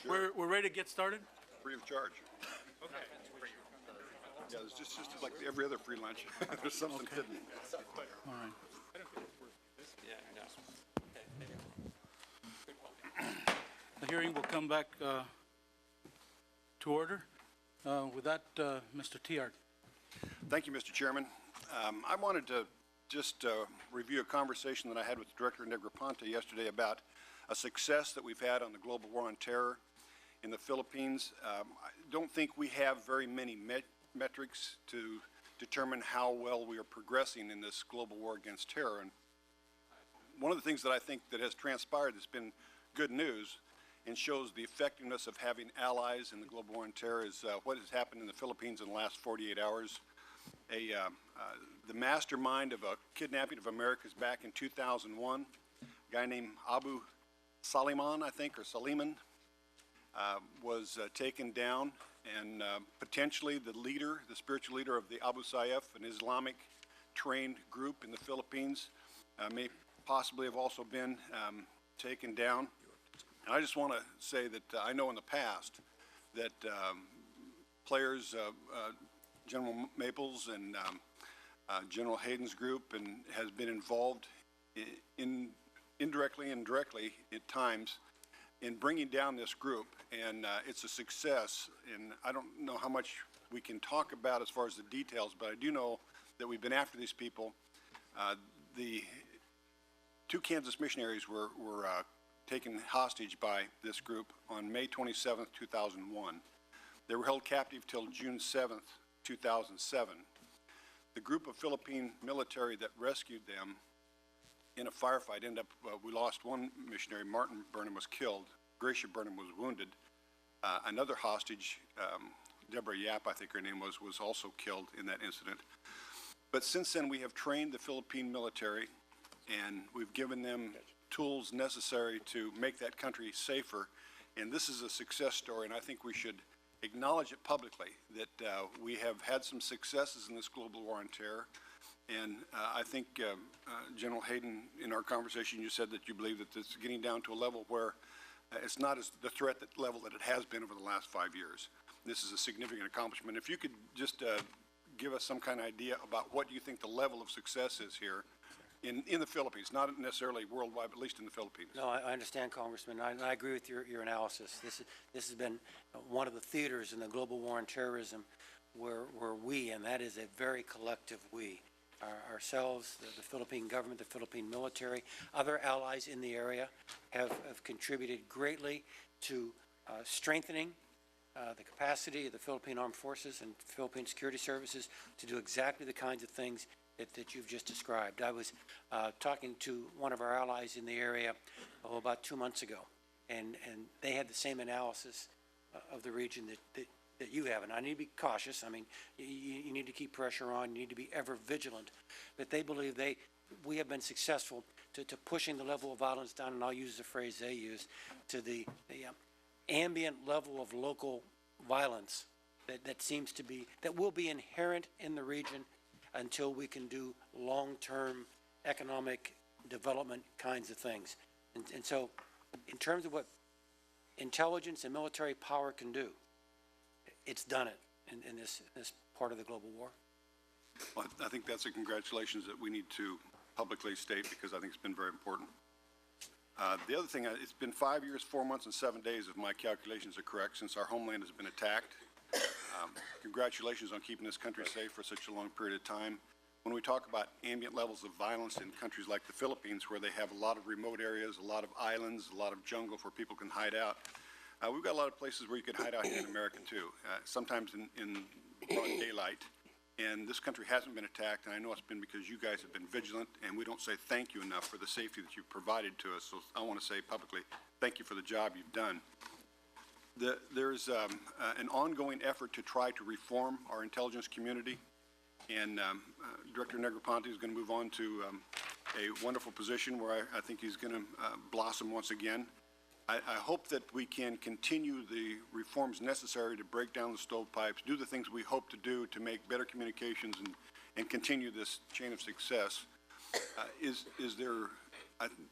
We're ready to get started? Free of charge. Okay. Yeah, it's just like every other free lunch. There's something hidden. All right. The hearing will come back to order. With that, Mr. Tiart. Thank you, Mr. Chairman. I wanted to just review a conversation that I had with Director Negroponte yesterday about a success that we've had on the global war on terror in the Philippines. I don't think we have very many metrics to determine how well we are progressing in this global war against terror. And one of the things that I think that has transpired that's been good news and shows the effectiveness of having allies in the global war on terror is what has happened in the Philippines in the last 48 hours. The mastermind of a kidnapping of Americans back in 2001, a guy named Abu Saliman, I think, or Saliman, was taken down, and potentially the leader, the spiritual leader of the Abu Sayyaf, an Islamic trained group in the Philippines, may possibly have also been taken down. And I just want to say that I know in the past that players, General Maples and General Hayden's group, and has been involved indirectly and directly at times in bringing down this group, and it's a success. And I don't know how much we can talk about as far as the details, but I do know that we've been after these people. The two Kansas missionaries were taken hostage by this group on May 27th, 2001. They were held captive till June 7th, 2007. The group of Philippine military that rescued them in a firefight ended up, we lost one missionary. Martin Burnham was killed. Gracia Burnham was wounded. Another hostage, Deborah Yap, I think her name was also killed in that incident. But since then, we have trained the Philippine military, and we've given them tools necessary to make that country safer. And this is a success story, and I think we should acknowledge it publicly, that we have had some successes in this global war on terror. And I think, General Hayden, in our conversation, you said that you believe that it's getting down to a level where it's not as the threat level that it has been over the last 5 years. This is a significant accomplishment. If you could just give us some kind of idea about what you think the level of success is here in the Philippines, not necessarily worldwide, but at least in the Philippines. No, I understand, Congressman. I agree with your analysis. This has been one of the theaters in the global war on terrorism where we, and that is a very collective we, ourselves, the Philippine government, the Philippine military, other allies in the area have contributed greatly to strengthening the capacity of the Philippine Armed Forces and Philippine Security Services to do exactly the kinds of things that you've just described. I was talking to one of our allies in the area about 2 months ago, and they had the same analysis of the region that you have. And I need to be cautious. I mean, you need to keep pressure on. You need to be ever vigilant. But they believe we have been successful to pushing the level of violence down, and I'll use the phrase they use, to the ambient level of local violence that seems to be, that will be inherent in the region until we can do long-term economic development kinds of things. And so in terms of what intelligence and military power can do, it's done it in this part of the global war. Well, I think that's a congratulations that we need to publicly state, because I think it's been very important. The other thing, it's been 5 years, 4 months, and 7 days, if my calculations are correct, since our homeland has been attacked. Congratulations on keeping this country safe for such a long period of time. When we talk about ambient levels of violence in countries like the Philippines, where they have a lot of remote areas, a lot of islands, a lot of jungle where people can hide out, we've got a lot of places where you can hide out here in America too, sometimes in broad daylight. And this country hasn't been attacked, and I know it's been because you guys have been vigilant, and we don't say thank you enough for the safety that you've provided to us. So I want to say publicly, thank you for the job you've done. There's an ongoing effort to try to reform our intelligence community, and Director Negroponte is going to move on to a wonderful position where I think he's going to blossom once again. I hope that we can continue the reforms necessary to break down the stovepipes, do the things we hope to do to make better communications and continue this chain of success. Is there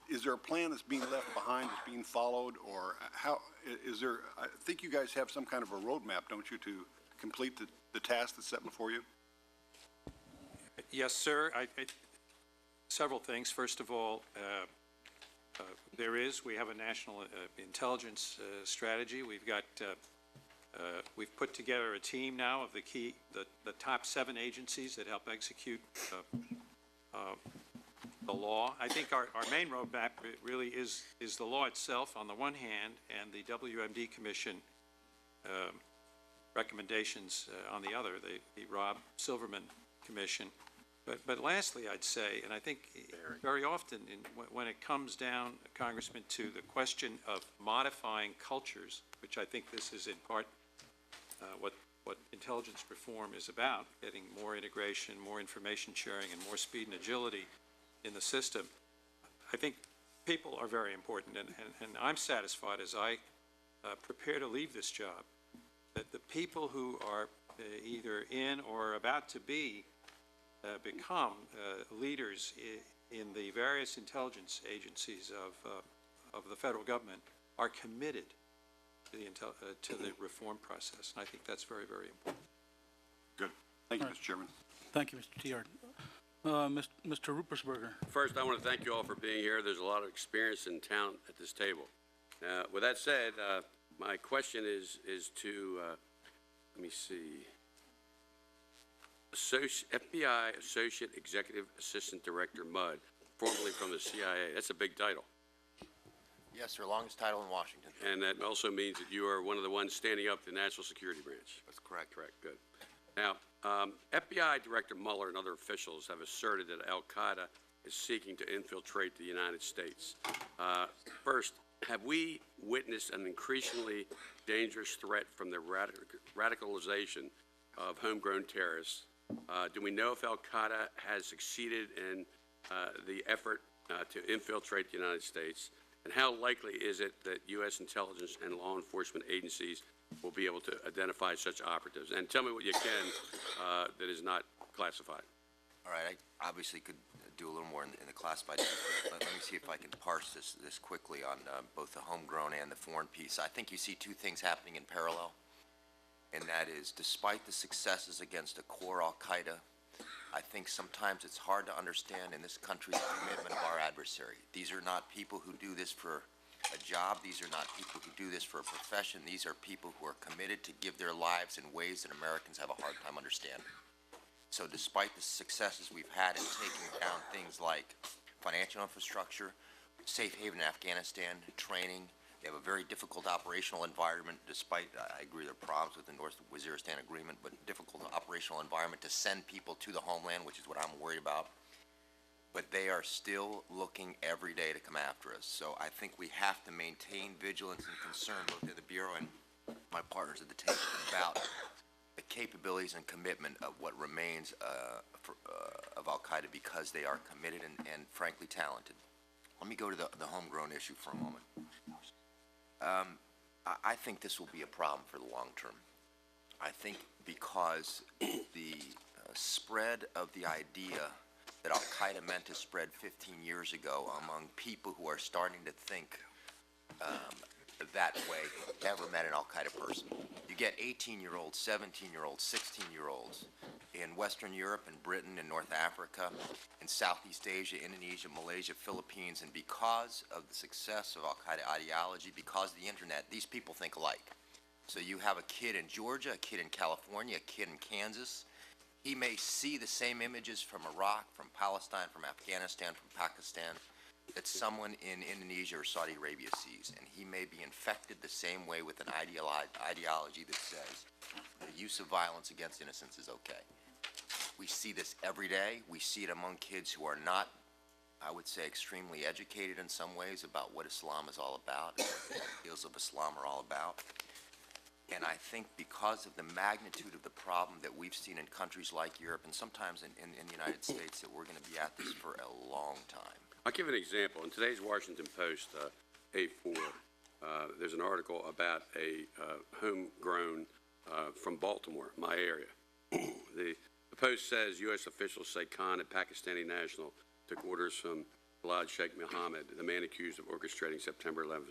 is there a plan that's being left behind, that's being followed, or how, is there, I think you guys have some kind of a roadmap, don't you, to complete the task that's set before you? Yes, sir. Several things. First of all, we have a national intelligence strategy. We've put together a team now of the top 7 agencies that help execute the law. I think our main roadmap really is the law itself on the one hand, and the WMD Commission recommendations on the other, the Rob Silverman Commission. But lastly, I'd say, and I think very often when it comes down, Congressman, to the question of modifying cultures, which I think this is in part what intelligence reform is about, getting more integration, more information sharing, and more speed and agility in the system. I think people are very important, and I'm satisfied as I prepare to leave this job that the people who are either in or about to become leaders in the various intelligence agencies of the federal government are committed to the reform process, and I think that's very, very important. Good. Thank you, Mr. Chairman. Thank you, Mr. Tiart. Mr. Ruppersberger. First, I want to thank you all for being here. There's a lot of experience and talent at this table. With that said, my question is to, let me see, FBI Associate Executive Assistant Director Mudd, formerly from the CIA. That's a big title. Yes, sir. Longest title in Washington. And that also means that you are one of the ones standing up the National Security Branch. That's correct. Correct. Good. Now, FBI Director Mueller and other officials have asserted that al-Qaeda is seeking to infiltrate the United States. First, have we witnessed an increasingly dangerous threat from the radicalization of homegrown terrorists? Do we know if al-Qaeda has succeeded in the effort to infiltrate the United States? And how likely is it that U.S. intelligence and law enforcement agencies will be able to identify such operatives? And tell me what you can that is not classified. All right. I obviously could do a little more in the classified, but let me see if I can parse this quickly on both the homegrown and the foreign piece. I think you see two things happening in parallel, and that is, despite the successes against a core al-Qaeda, I think sometimes it's hard to understand in this country the commitment of our adversary. These are not people who do this for a job. These are not people who do this for a profession. These are people who are committed to give their lives in ways that Americans have a hard time understanding. So despite the successes we've had in taking down things like financial infrastructure, safe haven in Afghanistan, training, they have a very difficult operational environment, despite, I agree, there are problems with the North Waziristan agreement, but difficult operational environment to send people to the homeland, which is what I'm worried about. But they are still looking every day to come after us. So I think we have to maintain vigilance and concern, both at the Bureau and my partners at the table, about the capabilities and commitment of what remains of al-Qaeda, because they are committed and frankly talented. Let me go to the homegrown issue for a moment. I think this will be a problem for the long term. I think because the spread of the idea that al-Qaeda meant to spread 15 years ago among people who are starting to think that way never met an al-Qaeda person. You get 18-year-olds, 17-year-olds, 16-year-olds in Western Europe and Britain and North Africa, in Southeast Asia, Indonesia, Malaysia, Philippines, and because of the success of al-Qaeda ideology, because of the internet, these people think alike. So you have a kid in Georgia, a kid in California, a kid in Kansas. He may see the same images from Iraq, from Palestine, from Afghanistan, from Pakistan, that someone in Indonesia or Saudi Arabia sees, and he may be infected the same way with an ideology that says the use of violence against innocents is okay. We see this every day. We see it among kids who are not, I would say, extremely educated in some ways about what Islam is all about, and what the ideals of Islam are all about. And I think because of the magnitude of the problem that we've seen in countries like Europe and sometimes in the United States, that we're going to be at this for a long time. I'll give an example. In today's Washington Post, A4, there's an article about a homegrown from Baltimore, my area. The Post says U.S. officials say Khan, a Pakistani national, took orders from Bilal Sheikh Mohammed, the man accused of orchestrating September 11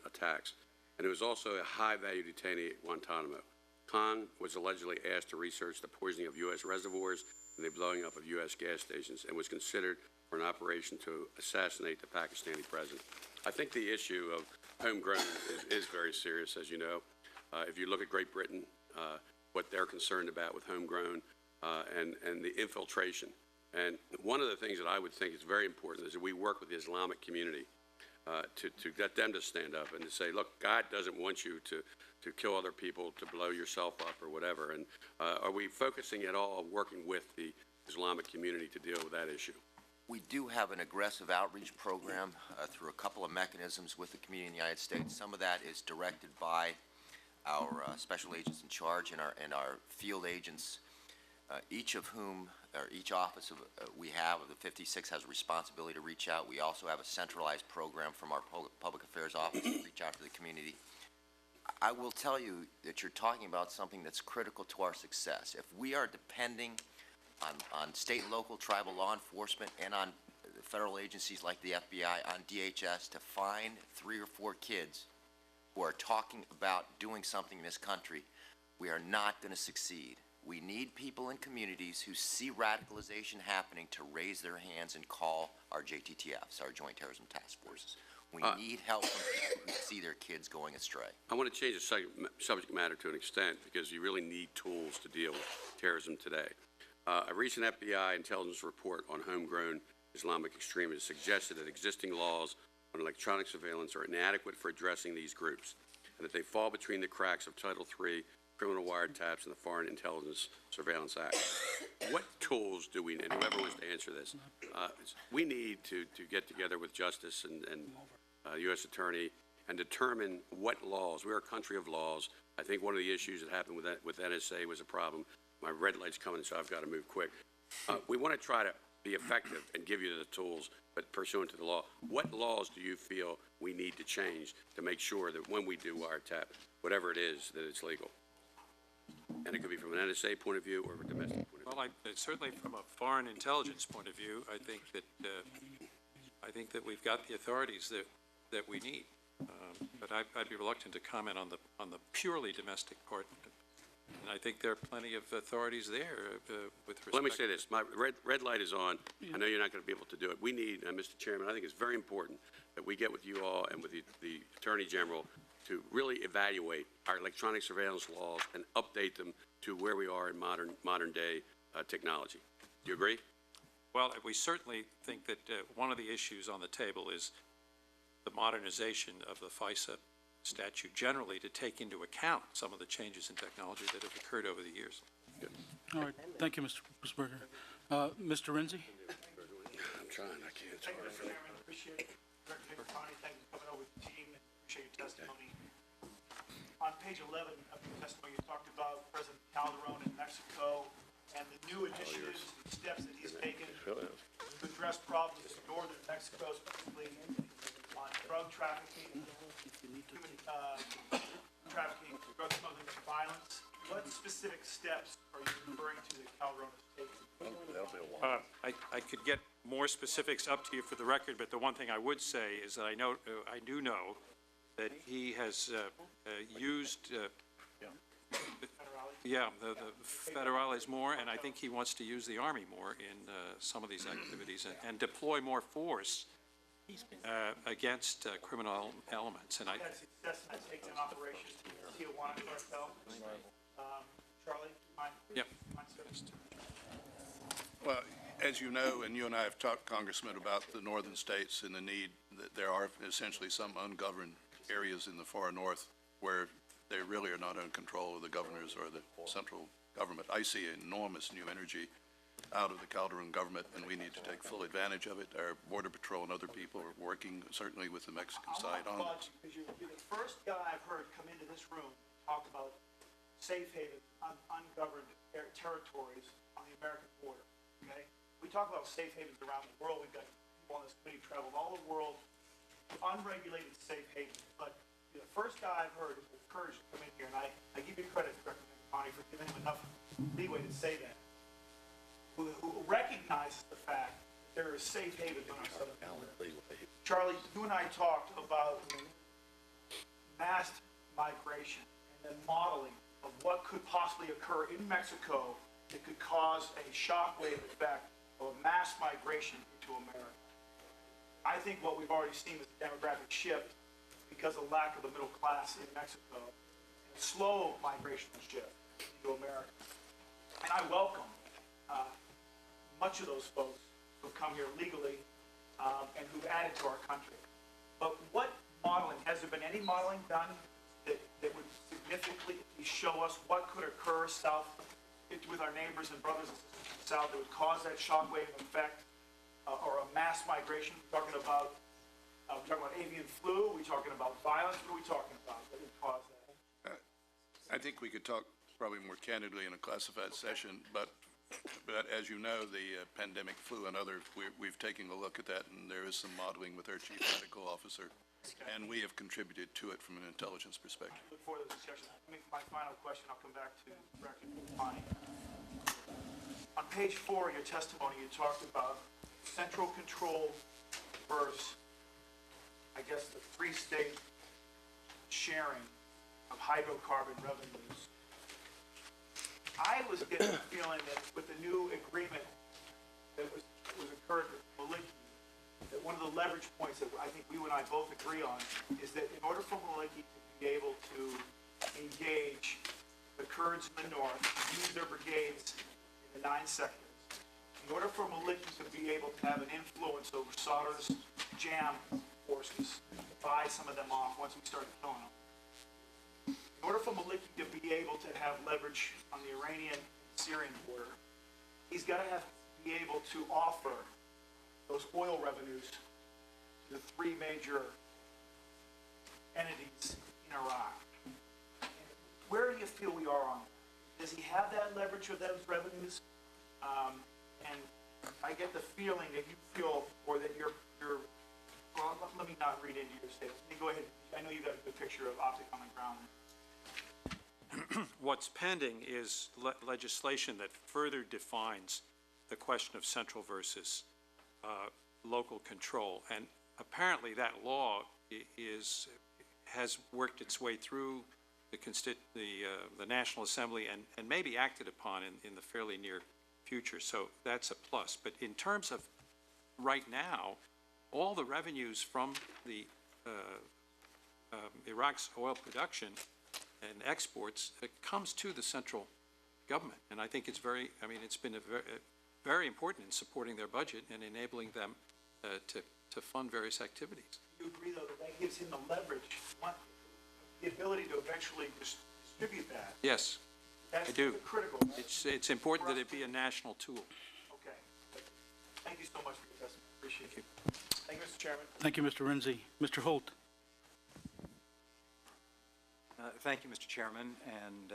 attacks, and he was also a high-value detainee at Guantanamo. Khan was allegedly asked to research the poisoning of U.S. reservoirs and the blowing up of U.S. gas stations, and was considered for an operation to assassinate the Pakistani president. I think the issue of homegrown is very serious, as you know. If you look at Great Britain, what they're concerned about with homegrown and the infiltration. And one of the things that I would think is very important is that we work with the Islamic community to get them to stand up and to say, look, God doesn't want you to kill other people, to blow yourself up or whatever. And are we focusing at all on working with the Islamic community to deal with that issue? We do have an aggressive outreach program through a couple of mechanisms with the community in the United States. Some of that is directed by our special agents in charge and our field agents, each of whom, or each office we have of the 56 has a responsibility to reach out. We also have a centralized program from our public affairs office to reach out to the community. I will tell you that you're talking about something that's critical to our success. If we are depending on state and local tribal law enforcement and on federal agencies like the FBI, on DHS, to find 3 or 4 kids who are talking about doing something in this country, we are not going to succeed. We need people in communities who see radicalization happening to raise their hands and call our JTTFs, our Joint Terrorism Task Forces. We need help from people who see their kids going astray. I want to change the subject matter to an extent because you really need tools to deal with terrorism today. A recent FBI intelligence report on homegrown Islamic extremists suggested that existing laws on electronic surveillance are inadequate for addressing these groups, and that they fall between the cracks of Title III, criminal wiretaps, and the Foreign Intelligence Surveillance Act. What tools do we need? And whoever wants to answer this, we need to get together with Justice and U.S. Attorney and determine what laws. We're a country of laws. I think one of the issues that happened with NSA was a problem. My red light's coming, so I've got to move quick. We want to try to be effective and give you the tools, but pursuant to the law. What laws do you feel we need to change to make sure that when we do wiretap, whatever it is, that it's legal? And it could be from an NSA point of view or a domestic point of view. Well, certainly from a foreign intelligence point of view, I think that we've got the authorities that we need. But I'd be reluctant to comment on the purely domestic part. And I think there are plenty of authorities there with respect. Let me say this. My red light is on. I know you're not going to be able to do it. We need, Mr. Chairman, I think it's very important that we get with you all and with the Attorney General to really evaluate our electronic surveillance laws and update them to where we are in modern day technology. Do you agree? Well, we certainly think that one of the issues on the table is the modernization of the FISA statute generally to take into account some of the changes in technology that have occurred over the years. Good. All right. Thank you, Mr. Berger. Mr. Renzi? I'm trying. I can't. It's hard for me. Appreciate it. Director Connie, thank you for coming over with the team, and appreciate your testimony. On page 11 of your testimony, you talked about President Calderon in Mexico and the new initiatives and steps that he's taken to address problems in northern Mexico, specifically on drug trafficking, human trafficking, drug smuggling, and violence. What specific steps are you referring to that Calderon has taken? I could get more specifics up to you for the record, but the one thing I would say is that I do know that he has used the federales more, and I think he wants to use the Army more in some of these activities and deploy more force against criminal elements. And I That's success in taking an operation to Tijuana cartel. Charlie, Yep. Well, as you know, and you and I have talked, Congressman, about the northern states and the need that there are essentially some ungoverned areas in the far north where they really are not in control of the governors or the central government. I see enormous new energy out of the Calderon government, and we need to take full advantage of it. Our Border Patrol and other people are working certainly with the Mexican side on this. Because you're the first guy I've heard come into this room talk about safe haven, ungoverned territories on the American border, okay? We talk about safe havens around the world. We've got people on this committee traveled all over the world, unregulated safe havens. But you're the first guy I've heard with the courage to come in here, and I give you credit, Director Connie, for giving him enough leeway to say that, who recognizes the fact that they're a safe haven on our southern border. Charlie, you and I talked about mass migration and then modeling of what could possibly occur in Mexico that could cause a shockwave effect of a mass migration into America. I think what we've already seen is a demographic shift because of the lack of the middle class in Mexico, and a slow migrational shift into America. And I welcome much of those folks who've come here legally and who've added to our country. But what modeling, has there been any modeling done that would significantly show us what could occur south with our neighbors and brothers and sisters in the south that would cause that shockwave effect or a mass migration? We're talking about avian flu, we're talking about violence, what are we talking about that would cause that? I think we could talk probably more candidly in a classified session, but as you know, the pandemic flu and other, we've taken a look at that, and there is some modeling with our chief medical officer, and we have contributed to it from an intelligence perspective. Look forward to the discussion. My final question, I'll come back to Director Connie. On page 4 of your testimony, you talked about central control versus, I guess, the three-state sharing of hydrocarbon revenues. I was getting the feeling that with the new agreement that was occurred with Willie, that one of the leverage points that I think you and I both agree on is that in order for Willie to be able to engage the Kurds in the north, use their brigades in the 9 sectors, in order for Maliki to be able to have an influence over Saudar's jam forces, buy some of them off once we started killing them. In order for Maliki to be able to have leverage on the Iranian-Syrian border, he's got to be able to offer those oil revenues to the 3 major entities in Iraq. And where do you feel we are on that? Does he have that leverage of those revenues? And I get the feeling that you feel, or that you're well, let me not read into your statement. Let me go ahead. I know you got a good picture of optic on the ground. What's pending is legislation that further defines the question of central versus local control. And apparently that law has worked its way through the National Assembly and may be acted upon in the fairly near future. So that's a plus. But in terms of right now, all the revenues from the Iraq's oil production and exports, it comes to the central government. And I think it's it's been very important in supporting their budget and enabling them to fund various activities. You agree, though, that gives him the leverage, the ability to eventually distribute that? Yes, That's I do. critical. It's important that it be a national tool. Okay. Thank you so much for your testimony. Appreciate it. Thank you, Mr. Chairman. Thank you, Mr. Renzi. Mr. Holt. Thank you, Mr. Chairman, and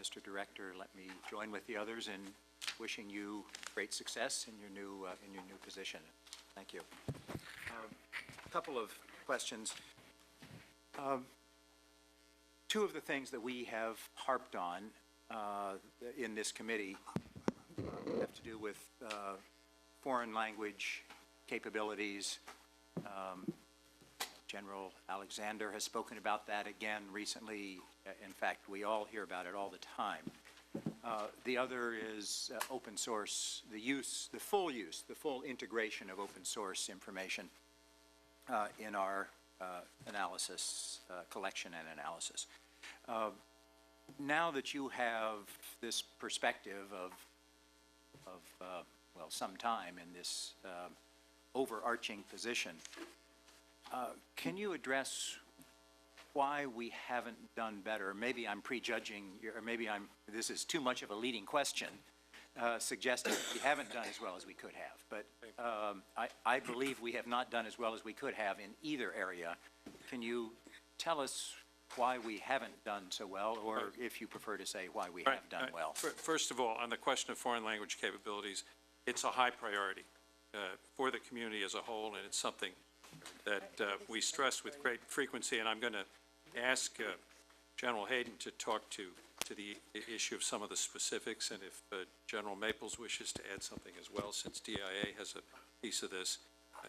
Mr. Director, let me join with the others in wishing you great success in your new position. Thank you. A couple of questions. Two of the things that we have harped on in this committee have to do with foreign language capabilities. General Alexander has spoken about that again recently. In fact, we all hear about it all the time. The other is open source, the full integration of open source information in our analysis, collection and analysis. Now that you have this perspective of well, some time in this overarching position, can you address why we haven't done better? Maybe I'm prejudging, or maybe this is too much of a leading question, suggesting we haven't done as well as we could have. But I believe we have not done as well as we could have in either area. Can you tell us why we haven't done so well, or if you prefer to say why we have done well? First of all, on the question of foreign language capabilities, it's a high priority for the community as a whole, and it's something that we stress with great frequency. And I'm going to ask General Hayden to talk to the issue of some of the specifics, and if General Maples wishes to add something as well, since DIA has piece of this,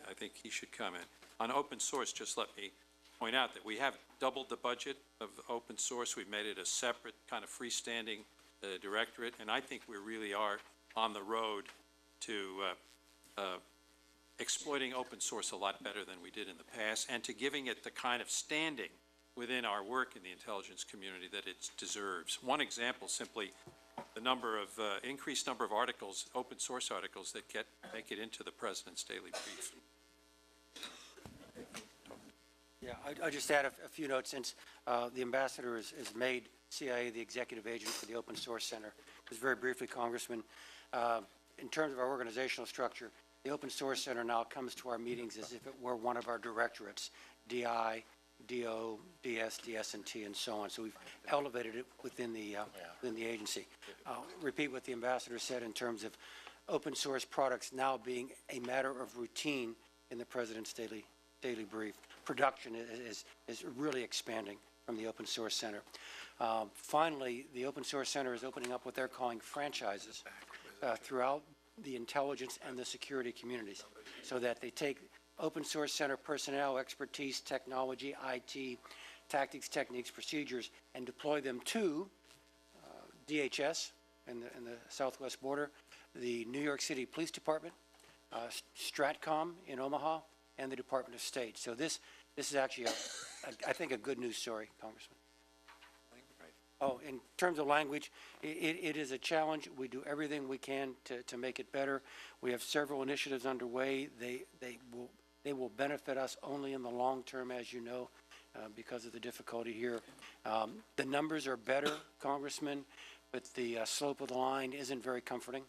I think he should comment. On open source, just let me point out that we have doubled the budget of open source. We've made it a separate kind of freestanding directorate, and I think we really are on the road to exploiting open source a lot better than we did in the past, and to giving it the kind of standing within our work in the intelligence community that it deserves. One example, simply the increased number of articles, open source articles that make it into the President's Daily Brief. Yeah, I'll just add a few notes since the ambassador has made CIA the executive agent for the Open Source Center. Just very briefly, Congressman, in terms of our organizational structure, the Open Source Center now comes to our meetings as if it were one of our directorates, DI, DO, DS, DS&T, and so on. So we've elevated it within the agency. I'll repeat what the ambassador said in terms of open source products now being a matter of routine in the President's Daily Brief. Production is really expanding from the Open Source Center. Finally, the Open Source Center is opening up what they're calling franchises throughout the intelligence and the security communities, so that they take Open Source Center personnel, expertise, technology, IT, tactics, techniques, procedures, and deploy them to DHS in the southwest border, the New York City Police Department, Stratcom in Omaha, and the Department of State. So this is actually, I think, a good news story, Congressman. Oh, in terms of language, it is a challenge. We do everything we can to make it better. We have several initiatives underway. They will benefit us only in the long term, as you know, because of the difficulty here. The numbers are better, Congressman, but the slope of the line isn't very comforting,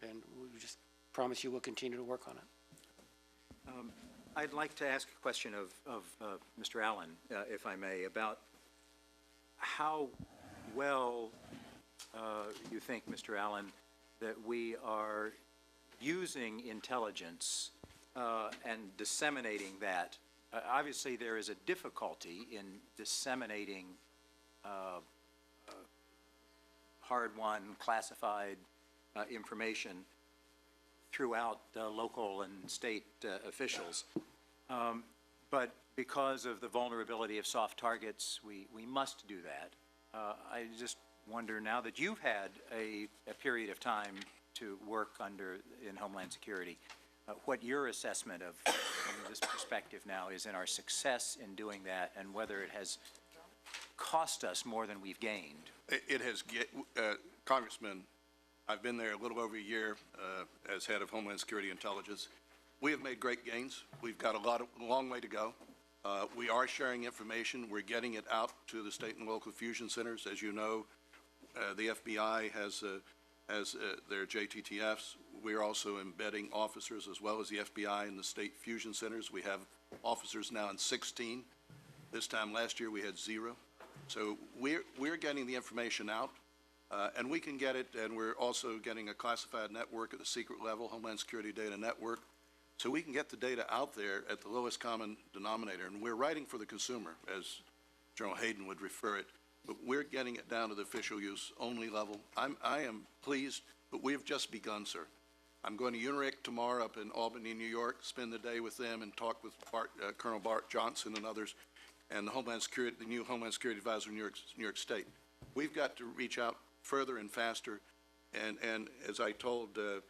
and we just promise you we'll continue to work on it. I'd like to ask a question of Mr. Allen, if I may, about how well you think, Mr. Allen, that we are using intelligence and disseminating that. Obviously, there is a difficulty in disseminating hard-won, classified information throughout local and state officials. But because of the vulnerability of soft targets, we must do that. I just wonder, now that you've had a period of time to work in Homeland Security, what your assessment of from this perspective now is in our success in doing that, and whether it has cost us more than we've gained. It has, Congressman, I've been there a little over a year as head of Homeland Security Intelligence. We have made great gains. We've got a long way to go. We are sharing information. We're getting it out to the state and local fusion centers. As you know, the FBI has their JTTFs. We're also embedding officers as well as the FBI in the state fusion centers. We have officers now in 16. This time last year we had 0. So we're getting the information out, and we can get it, and we're also getting a classified network at the secret level, Homeland Security Data Network, so we can get the data out there at the lowest common denominator. And we're writing for the consumer, as General Hayden would refer it, but we're getting it down to the official use only level. I am pleased, but we have just begun, sir. I'm going to UNRIC tomorrow up in Albany, New York, spend the day with them and talk with Colonel Bart Johnson and others, and the new Homeland Security Advisor in New York State. We've got to reach out further and faster. And as I told the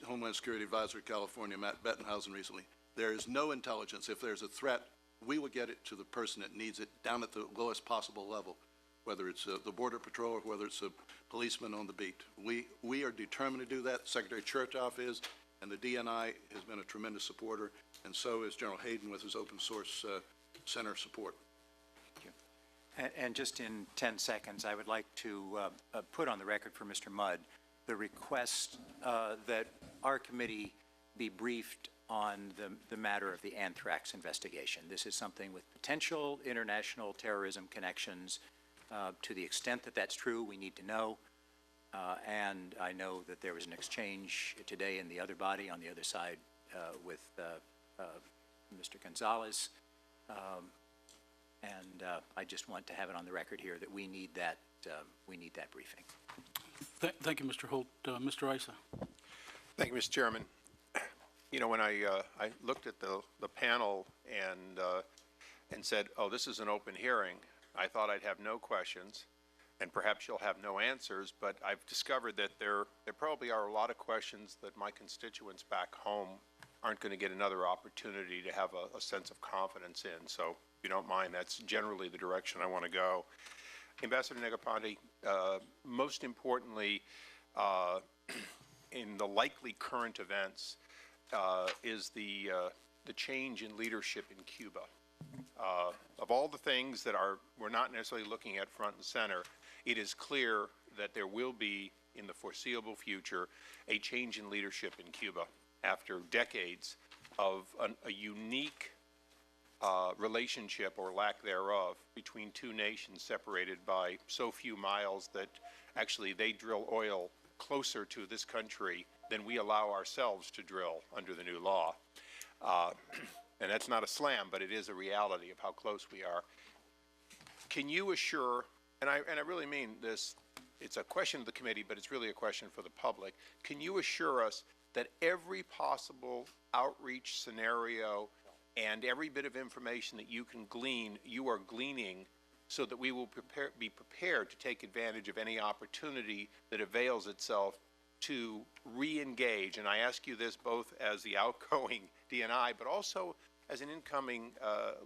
Homeland Security Advisor of California, Matt Bettenhausen, recently, there is no intelligence. If there's a threat, we will get it to the person that needs it down at the lowest possible level, whether it's the Border Patrol or whether it's a policeman on the beat. We are determined to do that. Secretary Chertoff is, and the DNI has been a tremendous supporter, and so is General Hayden with his open source center support. And just in 10 seconds, I would like to put on the record for Mr. Mudd the request that our committee be briefed on the matter of the anthrax investigation. This is something with potential international terrorism connections. To the extent that that's true, we need to know. And I know that there was an exchange today in the other body on the other side with Mr. Gonzalez. And I just want to have it on the record here that we need that briefing. Thank you, Mr. Holt. Mr. Issa. Thank you, Mr. Chairman. You know, when I looked at the panel and said, oh, this is an open hearing, I thought I'd have no questions, and perhaps you'll have no answers, but I've discovered that there probably are a lot of questions that my constituents back home aren't going to get another opportunity to have a sense of confidence in. So if you don't mind, that's generally the direction I want to go. Ambassador Negroponte, most importantly, in the likely current events, is the change in leadership in Cuba. Of all the things that we're not necessarily looking at front and center, it is clear that there will be, in the foreseeable future, a change in leadership in Cuba after decades of a unique relationship, or lack thereof, between two nations separated by so few miles that actually they drill oil closer to this country than we allow ourselves to drill under the new law. And that's not a slam, but it is a reality of how close we are. Can you assure, and I really mean this, it's a question of the committee, but it's really a question for the public. Can you assure us that every possible outreach scenario and every bit of information that you can glean, you are gleaning, so that we will be prepared to take advantage of any opportunity that avails itself to re-engage? And I ask you this both as the outgoing DNI, but also as an incoming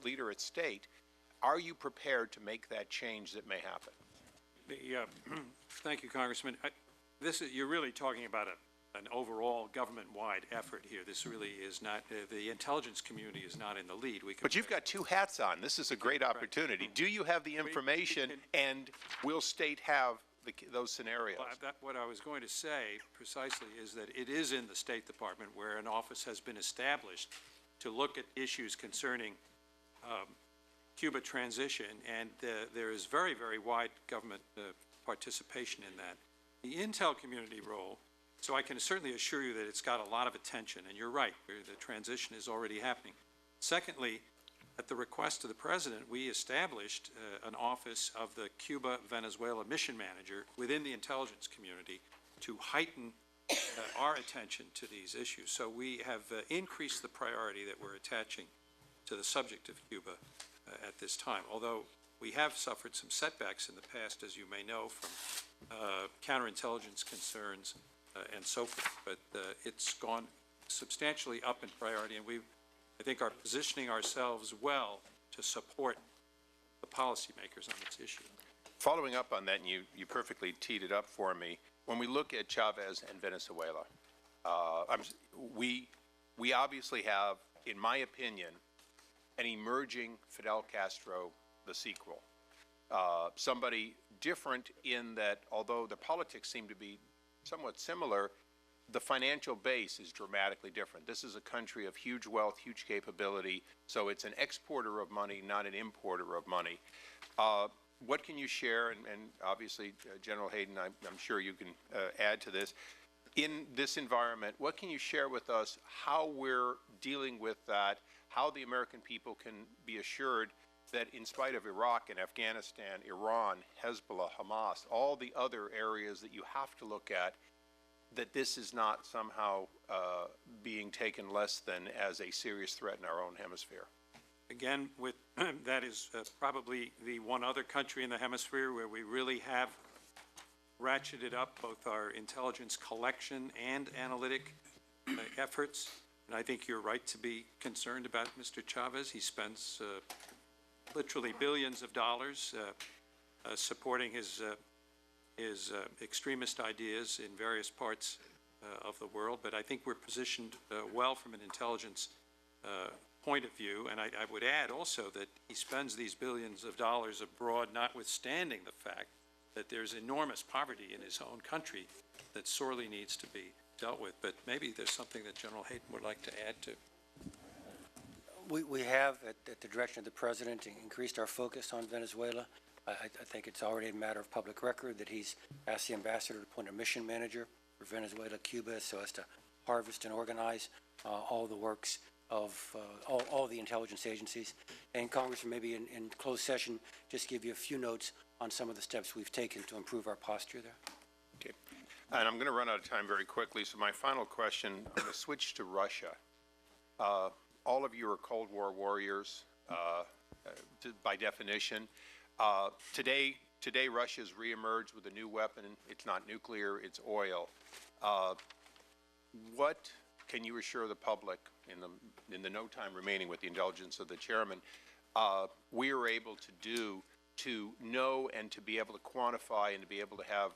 leader at state. Are you prepared to make that change that may happen? Thank you, Congressman. You're really talking about an overall government-wide effort here. This really is not, the intelligence community is not in the lead. But you've got two hats on. This is a great opportunity. Do you have the information, and will state have those scenarios? Well, what I was going to say precisely is that it is in the State Department where an office has been established to look at issues concerning Cuba transition, and there is very, very wide government participation in that. The intel community role, so I can certainly assure you that it's got a lot of attention, and you're right, the transition is already happening. Secondly, at the request of the President, we established an office of the Cuba-Venezuela mission manager within the intelligence community to heighten our attention to these issues. So we have increased the priority that we're attaching to the subject of Cuba at this time, although we have suffered some setbacks in the past, as you may know, from counterintelligence concerns and so forth, but it's gone substantially up in priority, and I think, are positioning ourselves well to support the policymakers on this issue. Following up on that, and you perfectly teed it up for me, when we look at Chavez and Venezuela, we obviously have, in my opinion, an emerging Fidel Castro, the sequel. Somebody different in that, although the politics seem to be somewhat similar, the financial base is dramatically different. This is a country of huge wealth, huge capability, so it's an exporter of money, not an importer of money. What can you share, and obviously, General Hayden, I'm sure you can add to this, in this environment, what can you share with us how we're dealing with that, how the American people can be assured that in spite of Iraq and Afghanistan, Iran, Hezbollah, Hamas, all the other areas that you have to look at, that this is not somehow being taken less than as a serious threat in our own hemisphere? Again, that is probably the one other country in the hemisphere where we really have ratcheted up both our intelligence collection and analytic efforts. And I think you're right to be concerned about Mr. Chavez. He spends literally billions of dollars supporting his extremist ideas in various parts of the world. But I think we're positioned well from an intelligence point of view. And I would add also that he spends these billions of dollars abroad, notwithstanding the fact that there's enormous poverty in his own country that sorely needs to be dealt with. But maybe there's something that General Hayden would like to add to. We have, at the direction of the President, increased our focus on Venezuela. I think it's already a matter of public record that he's asked the ambassador to appoint a mission manager for Venezuela, Cuba, so as to harvest and organize all the works of all the intelligence agencies. And Congressman, maybe in closed session, just give you a few notes on some of the steps we've taken to improve our posture there. Okay. And I'm going to run out of time very quickly, so my final question, I'm going to switch to Russia. All of you are Cold War warriors, by definition. Today Russia's reemerged with a new weapon. It's not nuclear, it's oil. What can you assure the public in the no time remaining with the indulgence of the chairman, we are able to do to know and to be able to quantify and to be able to have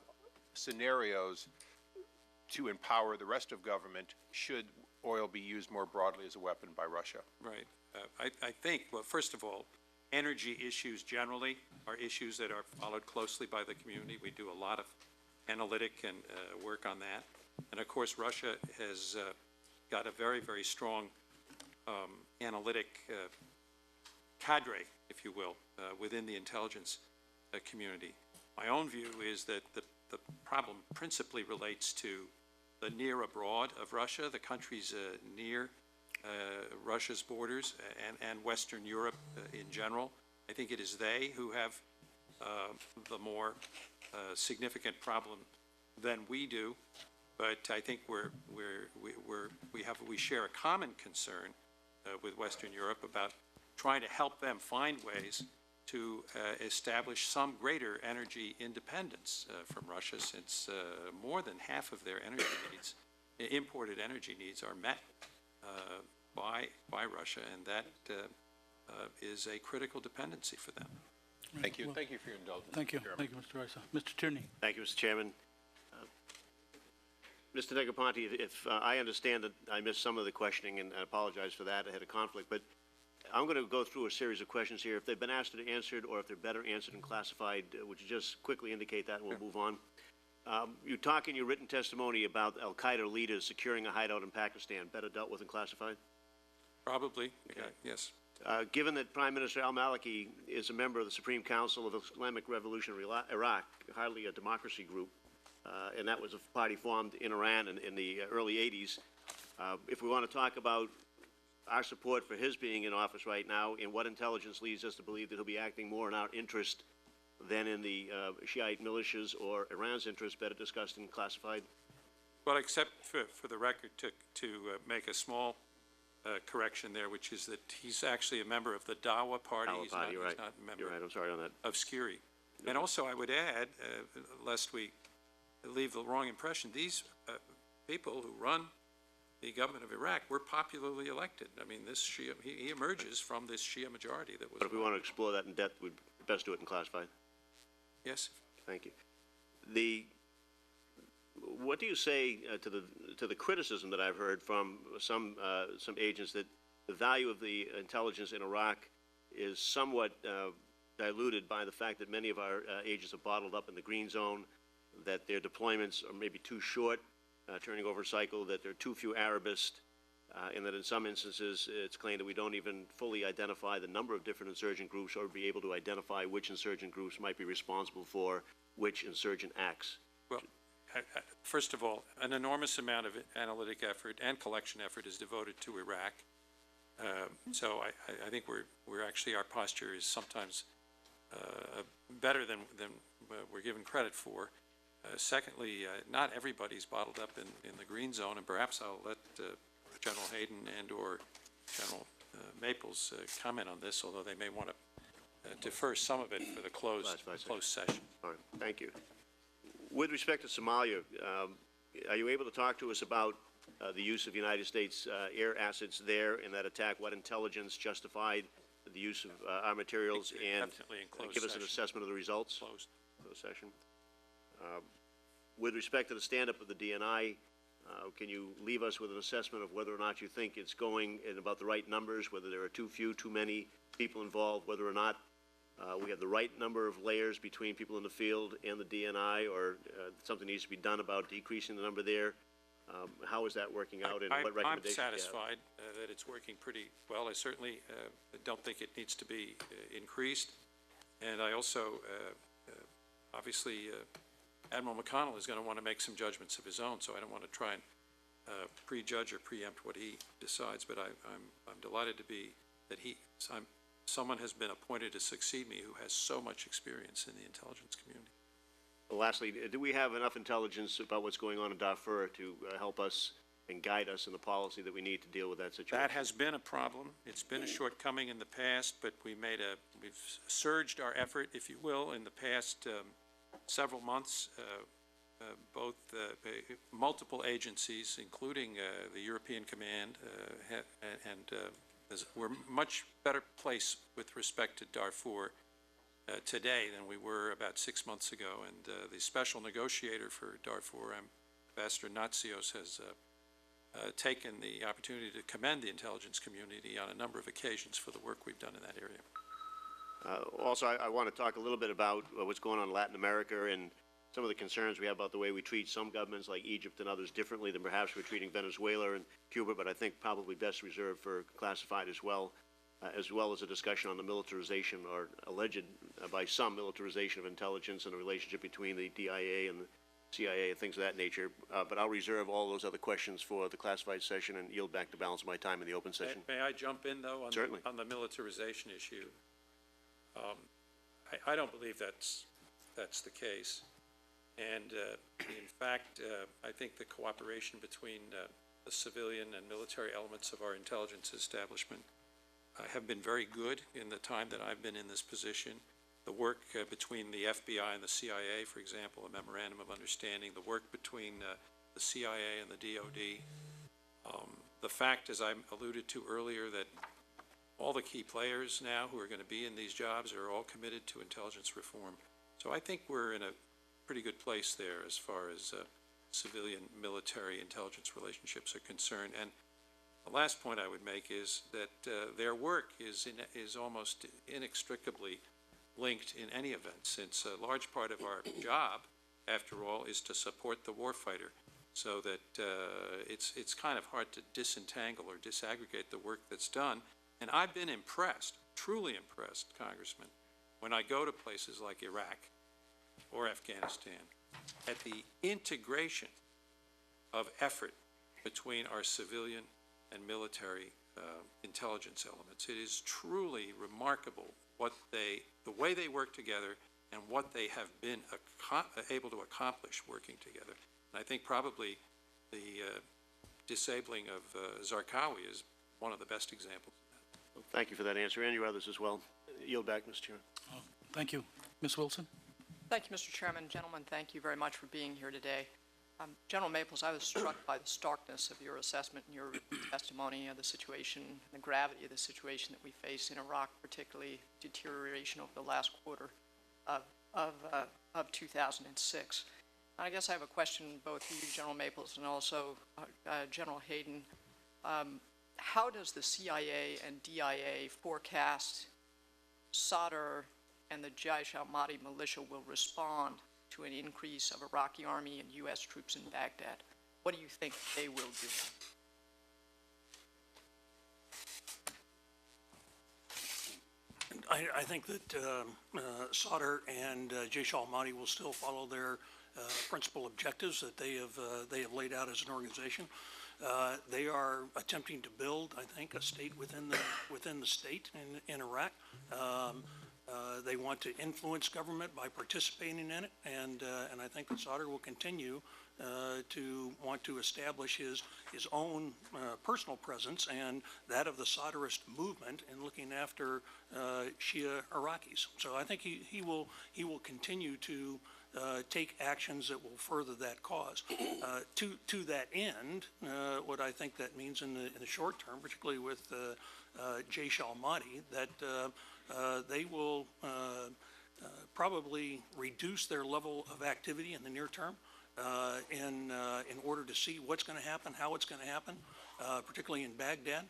scenarios to empower the rest of government should oil be used more broadly as a weapon by Russia? Right. I think, well, first of all, energy issues generally are issues that are followed closely by the community. We do a lot of analytic and work on that. And of course, Russia has got a very, very strong analytic cadre, if you will, within the intelligence community. My own view is that the problem principally relates to the near abroad of Russia, the countries near Russia's borders and Western Europe in general. I think it is they who have the more significant problem than we do. But I think we share a common concern with Western Europe about trying to help them find ways to establish some greater energy independence from Russia, since more than half of their energy needs, imported energy needs, are met by Russia, and that is a critical dependency for them. Thank you. Well, Thank you for your indulgence. Thank you. Chairman. Thank you, Mr. Issa. Mr. Tierney. Thank you, Mr. Chairman. Mr. Negroponte, if I understand that I missed some of the questioning, and I apologize for that, I had a conflict, but I'm going to go through a series of questions here. If they've been asked and answered, or if they're better answered and classified, would you just quickly indicate that, and we'll move on? You talk in your written testimony about al-Qaeda leaders securing a hideout in Pakistan, better dealt with and classified? Probably, Okay. Yes. Given that Prime Minister al-Maliki is a member of the Supreme Council of Islamic Revolutionary Iraq, hardly a democracy group, and that was a party formed in Iran in the early 80s, if we want to talk about our support for his being in office right now, and what intelligence leads us to believe that he'll be acting more in our interest than in the Shiite militias or Iran's interest, better discussed and classified? Well, except for the record to make a small correction there, which is that he's actually a member of the Dawa party. Dawa party, he's right. not a member You're right, I'm sorry on that. of Skiri. And also, I would add, lest we leave the wrong impression, these people who run the government of Iraq were popularly elected. I mean, this Shia, he emerges from this Shia majority that was. But if we want to explore that in depth, we'd best do it in classified. Yes. Thank you. What do you say to the criticism that I've heard from some agents that the value of the intelligence in Iraq is somewhat diluted by the fact that many of our agents are bottled up in the green zone, that their deployments are maybe too short, turning over a cycle, that there are too few Arabists, and that in some instances it's claimed that we don't even fully identify the number of different insurgent groups or be able to identify which insurgent groups might be responsible for which insurgent acts? Well, first of all, an enormous amount of analytic effort and collection effort is devoted to Iraq. So I think we're actually, our posture is sometimes better than we're given credit for. Secondly, not everybody's bottled up in the green zone, and perhaps I'll let General Hayden and or General Maples comment on this, although they may want to defer some of it for the closed session. All right, thank you. With respect to Somalia, are you able to talk to us about the use of United States air assets there in that attack? What intelligence justified the use of our materials, and give us an assessment of the results? Closed session. With respect to the stand-up of the DNI, can you leave us with an assessment of whether or not you think it's going in about the right numbers, whether there are too few, too many people involved, whether or not we have the right number of layers between people in the field and the DNI, or something needs to be done about decreasing the number there? How is that working out, and what recommendations do you have? I'm satisfied that it's working pretty well. I certainly don't think it needs to be increased. And I also, obviously, Admiral McConnell is going to want to make some judgments of his own, so I don't want to try and prejudge or preempt what he decides. But I'm delighted to be that someone has been appointed to succeed me who has so much experience in the intelligence community. Lastly, do we have enough intelligence about what's going on in Darfur to help us and guide us in the policy that we need to deal with that situation. That has been a problem. It's been a shortcoming in the past, but we've surged our effort, if you will, in the past several months. Both multiple agencies, including the European Command, we're much better placed with respect to Darfur today than we were about 6 months ago. And the special negotiator for Darfur, Ambassador Natsios, has taken the opportunity to commend the intelligence community on a number of occasions for the work we've done in that area. Also, I want to talk a little bit about what's going on in Latin America and some of the concerns we have about the way we treat some governments like Egypt and others differently than perhaps we're treating Venezuela and Cuba, but I think probably best reserved for classified as well as a discussion on the militarization or alleged by some militarization of intelligence and the relationship between the DIA and the CIA and things of that nature. But I'll reserve all those other questions for the classified session and yield back the balance of my time in the open session. May I jump in, though, on, Certainly. On the militarization issue? I don't believe that's the case. And in fact, I think the cooperation between the civilian and military elements of our intelligence establishment have been very good in the time that I've been in this position. The work between the FBI and the CIA, for example, a memorandum of understanding, the work between the CIA and the DOD, the fact, as I alluded to earlier, that all the key players now who are going to be in these jobs are all committed to intelligence reform. So I think we're in a pretty good place there as far as civilian-military intelligence relationships are concerned. And the last point I would make is that their work is almost inextricably linked in any event, since a large part of our job, after all, is to support the warfighter. So that it's kind of hard to disentangle or disaggregate the work that's done. And I've been impressed, truly impressed, Congressman, when I go to places like Iraq or Afghanistan, at the integration of effort between our civilian and military intelligence elements. It is truly remarkable the way they work together and what they have been able to accomplish working together. And I think probably the disabling of Zarqawi is one of the best examples of that. Well, thank you for that answer, and your others as well. Yield back, Mr. Chairman. Thank you. Ms. Wilson? Thank you, Mr. Chairman. Gentlemen, thank you very much for being here today. General Maples, I was struck by the starkness of your assessment and your testimony of the situation and the gravity of the situation that we face in Iraq, particularly deterioration over the last quarter of 2006. I guess I have a question both for you, General Maples, and also General Hayden. How does the CIA and DIA forecast Sadr and the Jaish al-Mahdi militia will respond to an increase of Iraqi army and U.S. troops in Baghdad? What do you think they will do? I think that Sadr and Jaish al-Mahdi will still follow their principal objectives that they have laid out as an organization. They are attempting to build, I think, a state within the state in Iraq. They want to influence government by participating in it, and I think that Sadr will continue to want to establish his own personal presence and that of the Sadrist movement in looking after Shia Iraqis. So I think he will continue to take actions that will further that cause. To that end, what I think that means in the short term, particularly with Jaish al-Mahdi, that they will probably reduce their level of activity in the near term in order to see what's going to happen, how it's going to happen, particularly in Baghdad.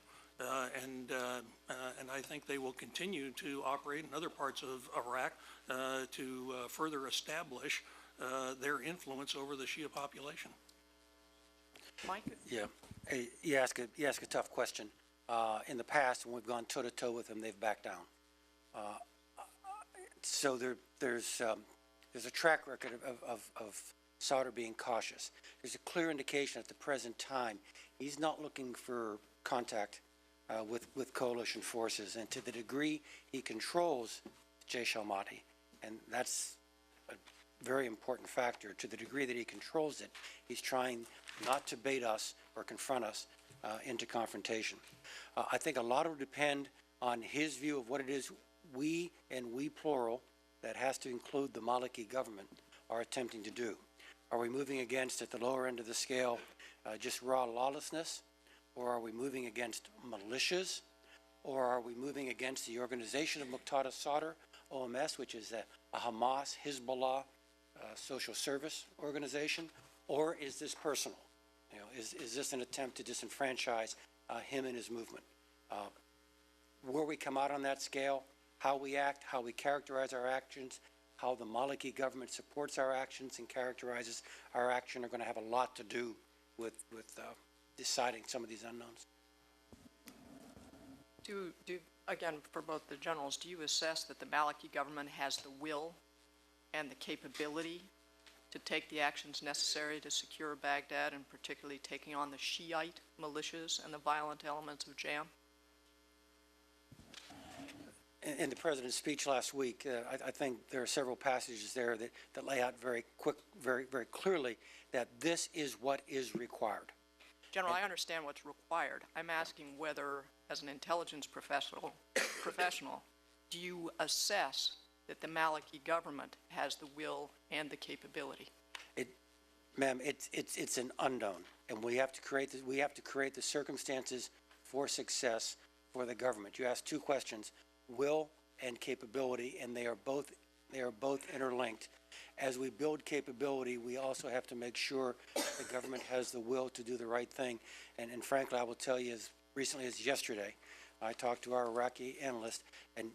And I think they will continue to operate in other parts of Iraq to further establish their influence over the Shia population. Mike? Yeah, hey, you ask a tough question. In the past, when we've gone toe-to-toe with them, they've backed down. So there's a track record of Sadr being cautious. There's a clear indication at the present time he's not looking for contact with coalition forces, and to the degree he controls Jaish al-Mahdi, and that's very important factor. To the degree that he controls it, he's trying not to bait us or confront us into confrontation. I think a lot will depend on his view of what it is we, and we plural, that has to include the Maliki government, are attempting to do. Are we moving against, at the lower end of the scale, just raw lawlessness? Or are we moving against militias? Or are we moving against the organization of Muqtada Sadr, OMS, which is a Hamas, Hezbollah, social service organization? Or is this personal? You know, is this an attempt to disenfranchise him and his movement? Where we come out on that scale, how we act, how we characterize our actions, how the Maliki government supports our actions and characterizes our action are going to have a lot to do with deciding some of these unknowns. Again, for both the generals, do you assess that the Maliki government has the will and the capability to take the actions necessary to secure Baghdad, and particularly taking on the Shiite militias and the violent elements of JAM? In the President's speech last week, I think there are several passages there that lay out very clearly that this is what is required. General, I understand what's required. I'm asking whether, as an intelligence professional, do you assess that the Maliki government has the will and the capability? Ma'am, it's an unknown, and we have to create the circumstances for success for the government. You asked two questions: will and capability, and they are both interlinked. As we build capability, we also have to make sure the government has the will to do the right thing. And frankly, I will tell you, as recently as yesterday, I talked to our Iraqi analyst and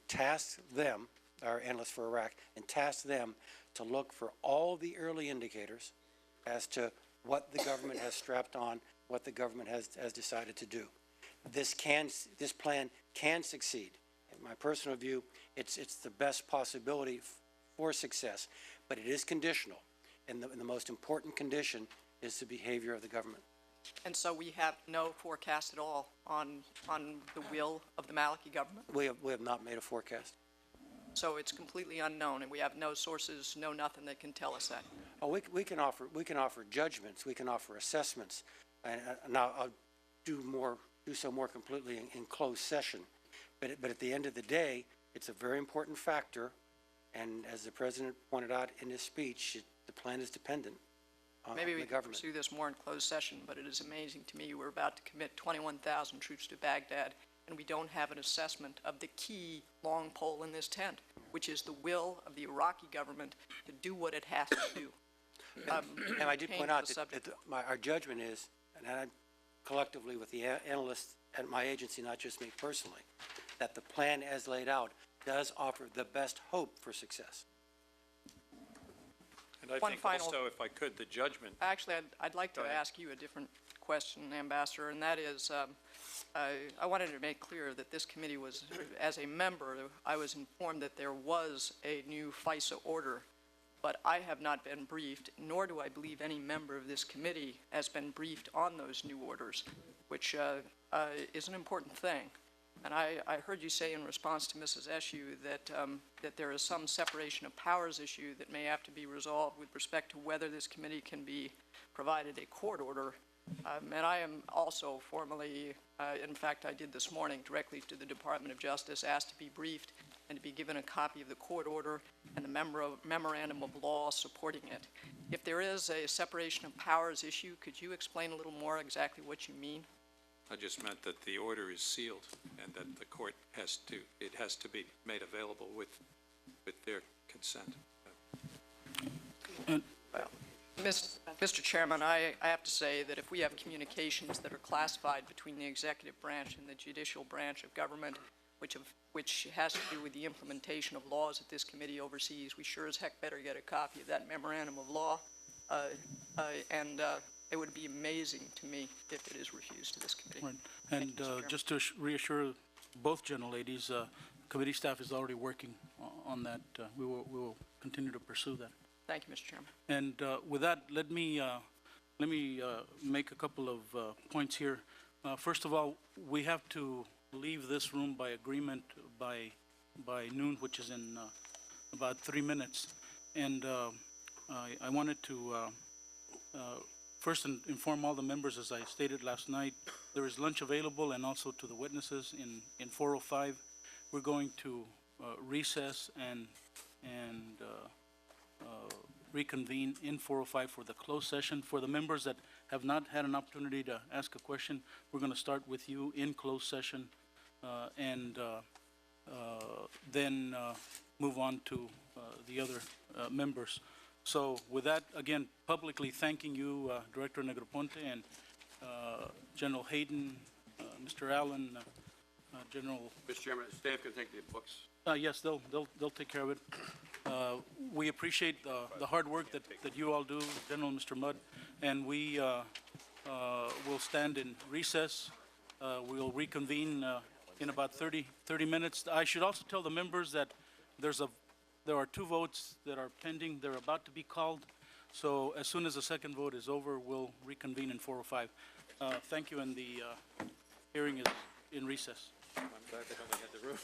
tasked them, our analysts for Iraq, and tasked them to look for all the early indicators as to what the government has strapped on, what the government has decided to do. This plan can succeed. In my personal view, it's the best possibility for success, but it is conditional, and the most important condition is the behavior of the government. And so we have no forecast at all on the will of the Maliki government? We have not made a forecast. So it's completely unknown, and we have no sources, no nothing that can tell us that? Oh, we can offer judgments, we can offer assessments, and now I'll do so more completely in closed session. But at the end of the day, it's a very important factor, and as the President pointed out in his speech, the plan is dependent on Maybe the we government. can pursue this more in closed session, but it is amazing to me we're about to commit 21,000 troops to Baghdad, and we don't have an assessment of the key long pole in this tent, which is the will of the Iraqi government to do what it has to do. And I did point out that our judgment is, and I collectively with the analysts at my agency, not just me personally, that the plan as laid out does offer the best hope for success. And I One think final- also, if I could, the judgment. Actually, I'd like to Go ahead. ask you a different question, Ambassador, and that is, I wanted to make clear that this committee was, as a member, I was informed that there was a new FISA order, but I have not been briefed, nor do I believe any member of this committee has been briefed on those new orders, which is an important thing. And I heard you say in response to Mrs. Eshue that there is some separation of powers issue that may have to be resolved with respect to whether this committee can be provided a court order. And I am also formally, in fact, I did this morning directly to the Department of Justice, asked to be briefed and to be given a copy of the court order and the memorandum of law supporting it. If there is a separation of powers issue, could you explain a little more exactly what you mean? I just meant that the order is sealed and that the court has to be made available with their consent. Mr. Chairman, I have to say that if we have communications that are classified between the executive branch and the judicial branch of government, which has to do with the implementation of laws that this committee oversees, we sure as heck better get a copy of that memorandum of law. And it would be amazing to me if it is refused to this committee. Right. And just to reassure both gentle ladies, committee staff is already working on that. We will continue to pursue that. Thank you, Mr. Chairman. And with that, let me make a couple of points here. First of all, we have to leave this room by agreement by noon, which is in about 3 minutes. I wanted to first inform all the members, as I stated last night, there is lunch available, and also to the witnesses in 405. We're going to recess and reconvene in 405 for the closed session. For the members that have not had an opportunity to ask a question, we're going to start with you in closed session and then move on to the other members. So with that, again, publicly thanking you, Director Negroponte and General Hayden, Mr. Allen, General. Mr. Chairman, staff can take the books. Yes, they'll take care of it. We appreciate the hard work that you all do, General Mr. Mudd, and we will stand in recess. We'll reconvene in about 30 minutes. I should also tell the members that there are 2 votes that are pending. They're about to be called. So as soon as the second vote is over, we'll reconvene in 405. Thank you, and the hearing is in recess. I'm glad they only had the room.